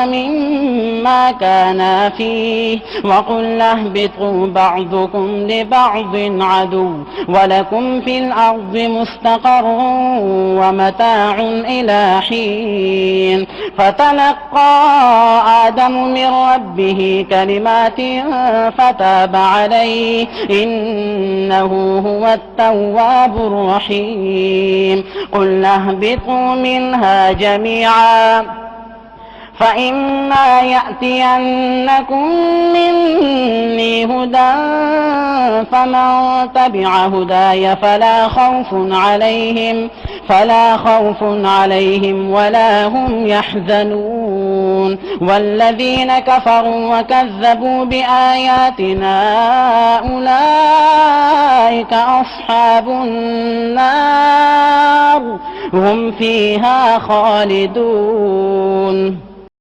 مما كانا فيه وقلنا اهبطوا بعضكم لبعض عدو ولكم في الأرض مستقر ومتاع إلى حين فتلقى آدم من ربه كلمات فتاب عليه إنه هو التواب الرحيم قلنا اهبطوا منها جميعا فإما يأتينكم مني هدى فمن تبع هداي فلا خوف عليهم ولا هم يحزنون والذين كفروا وكذبوا بآياتنا أولئك أصحاب النار هم فيها خالدون